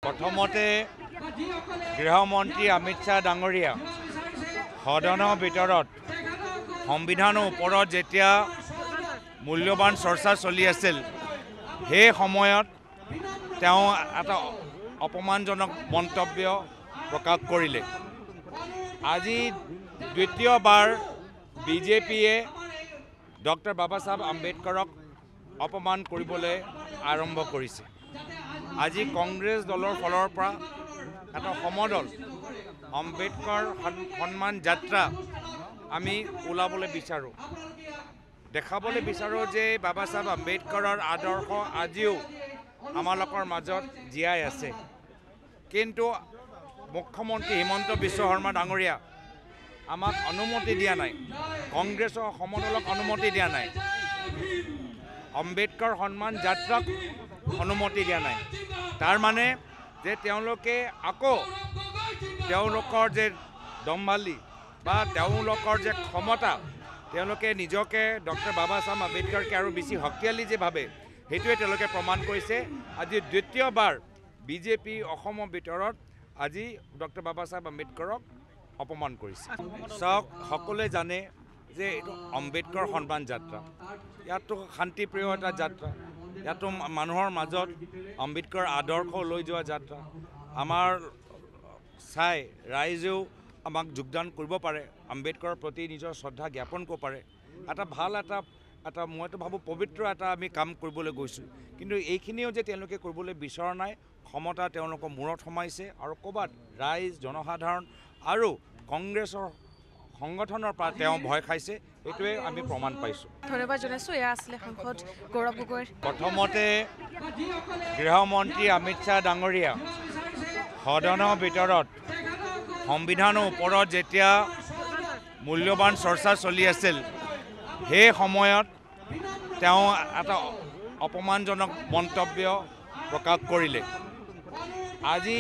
প্ৰথমতে গৃহমন্ত্ৰী অমিত শ্বাহ ডাঙৰীয়া সদনৰ ভিতৰত সংবিধানৰ ওপৰত যেতিয়া মূল্যৱান চৰ্চা চলি আছিল সেই সময়ত তেওঁ এটা অপমানজনক মন্তব্য প্ৰকাশ কৰিলে। আজি দ্বিতীয়বাৰ বিজেপিয়ে ডক্টৰ বাবা সাহেব আম্বেদকাৰক অপমান কৰিবলৈ আৰম্ভ কৰিছে। আজি কংগ্ৰেছ দলৰ ফালৰ পৰা এটা সমদল আম্বেদকাৰ সন্মান যাত্ৰা আমি ওলাবলৈ বিচাৰোঁ, দেখাবলৈ বিচাৰোঁ যে বাবা সাহেব আম্বেদকাৰৰ আদৰ্শ আজিও আমালোকৰ মাজত জীয়াই আছে। কিন্তু মুখ্যমন্ত্ৰী হিমন্ত বিশ্ব শৰ্মা ডাঙৰীয়া আমাক অনুমতি দিয়া নাই, কংগ্ৰেছৰ সমদলক অনুমতি দিয়া নাই, আম্বেদকাৰ সন্মান যাত্ৰাক অনুমতি দিয়া নাই। তাৰ মানে যে তেওঁলোকে আকৌ তেওঁলোকৰ যে দম্ভালি বা তেওঁলোকৰ যে ক্ষমতা, তেওঁলোকে নিজকে ডক্টৰ বাবা সাহেব আম্বেদকাৰকে আৰু বেছি শক্তিশালী যে ভাবে, সেইটোৱে তেওঁলোকে প্ৰমাণ কৰিছে। আজি দ্বিতীয়বাৰ বিজেপি অসমৰ ভিতৰত আজি ডক্টৰ বাবা সাহেব আম্বেদকাৰক অপমান কৰিছে। চাওক, সকলোৱে জানে যে এইটো আম্বেদকাৰ সন্মান যাত্ৰা, ইয়াতো শান্তিপ্ৰিয় এটা যাত্ৰা, ইয়াতো মানুহৰ মাজত আম্বেদকাৰ আদৰ্শ লৈ যোৱা যাত্ৰা। আমাৰ চাই ৰাইজেও আমাক যোগদান কৰিব পাৰে, আম্বেদকাৰৰ প্ৰতি নিজৰ শ্ৰদ্ধা জ্ঞাপন কৰিব পাৰে। এটা ভাল এটা মইতো ভাবোঁ পবিত্ৰ এটা আমি কাম কৰিবলৈ গৈছোঁ। কিন্তু এইখিনিও যে তেওঁলোকে কৰিবলৈ বিচৰা নাই, ক্ষমতা তেওঁলোকৰ মূৰত সোমাইছে আৰু ক'ৰবাত ৰাইজ জনসাধাৰণ আৰু কংগ্ৰেছৰ সংগঠনৰ পৰা তেওঁ ভয় খাইছে, এইটোৱে আমি প্ৰমাণ পাইছোঁ। ধন্যবাদ জনাইছোঁ। এয়া আছিলে সাংসদ গৌৰৱ গগৈ। প্ৰথমতে গৃহমন্ত্ৰী অমিত শ্বাহ ডাঙৰীয়া সদনৰ ভিতৰত সংবিধানৰ ওপৰত যেতিয়া মূল্যৱান চৰ্চা চলি আছিল সেই সময়ত তেওঁ এটা অপমানজনক মন্তব্য প্ৰকাশ কৰিলে। আজি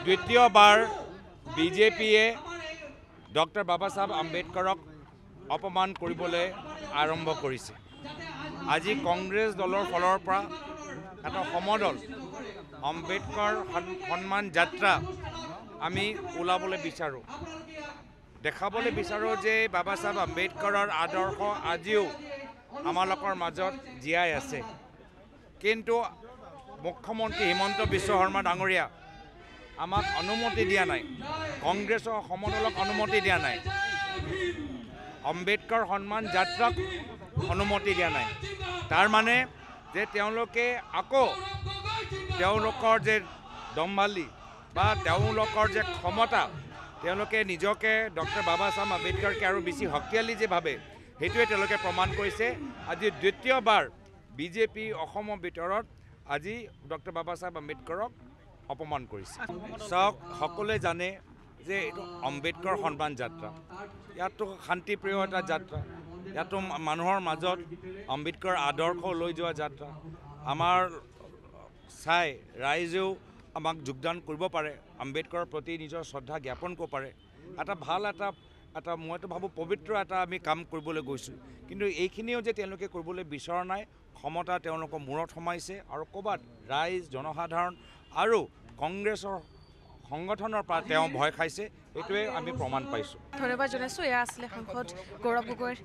দ্বিতীয়বাৰ বিজেপিয়ে ডক্টৰ বাবা সাহেব আম্বেদকাৰক অপমান কৰিবলৈ আৰম্ভ কৰিছে। আজি কংগ্ৰেছ দলৰ ফালৰ পৰা এটা সমদল আম্বেদকাৰ সন্মান যাত্ৰা আমি ওলাবলৈ বিচাৰোঁ, দেখাবলৈ বিচাৰোঁ যে বাবা সাহেব আম্বেদকাৰৰ আদৰ্শ আজিও আমালোকৰ মাজত জীয়াই আছে। কিন্তু মুখ্যমন্ত্ৰী হিমন্ত বিশ্ব শৰ্মা ডাঙৰীয়া আমাক অনুমতি দিয়া নাই, কংগ্ৰেছৰ সমদলক অনুমতি দিয়া নাই, আম্বেদকাৰ সন্মান যাত্ৰাক অনুমতি দিয়া নাই। তাৰ মানে যে তেওঁলোকে আকৌ তেওঁলোকৰ যে দম্ভালি বা তেওঁলোকৰ যে ক্ষমতা, তেওঁলোকে নিজকে ডক্টৰ বাবা সাহেব আম্বেদকাৰকে আৰু বেছি শক্তিশালী যে ভাবে, সেইটোৱে তেওঁলোকে প্ৰমাণ কৰিছে। আজি দ্বিতীয়বাৰ বিজেপি অসমৰ ভিতৰত আজি ডক্টৰ বাবা সাহেব আম্বেদকাৰক অপমান কৰিছে। চাওক, সকলোৱে জানে যে এইটো আম্বেদকাৰ সন্মান যাত্ৰা, ইয়াতো শান্তিপ্ৰিয় এটা যাত্ৰা, ইয়াতো মানুহৰ মাজত আম্বেদকাৰ আদৰ্শ লৈ যোৱা যাত্ৰা। আমাৰ চাই ৰাইজেও আমাক যোগদান কৰিব পাৰে, আম্বেদকাৰৰ প্ৰতি নিজৰ শ্ৰদ্ধা জ্ঞাপন কৰিব পাৰে। এটা ভাল এটা মইতো ভাবোঁ পবিত্ৰ এটা আমি কাম কৰিবলৈ গৈছোঁ। কিন্তু এইখিনিও যে তেওঁলোকে কৰিবলৈ বিচৰা নাই, ক্ষমতা তেওঁলোকৰ মূৰত সোমাইছে আৰু ক'ৰবাত ৰাইজ জনসাধাৰণ আৰু কংগ্ৰেছৰ সংগঠনৰ পৰা তেওঁ ভয় খাইছে, এইটোৱে আমি প্ৰমাণ পাইছোঁ। ধন্যবাদ জনাইছোঁ। এয়া আছিলে সাংসদ গৌৰৱ গগৈ।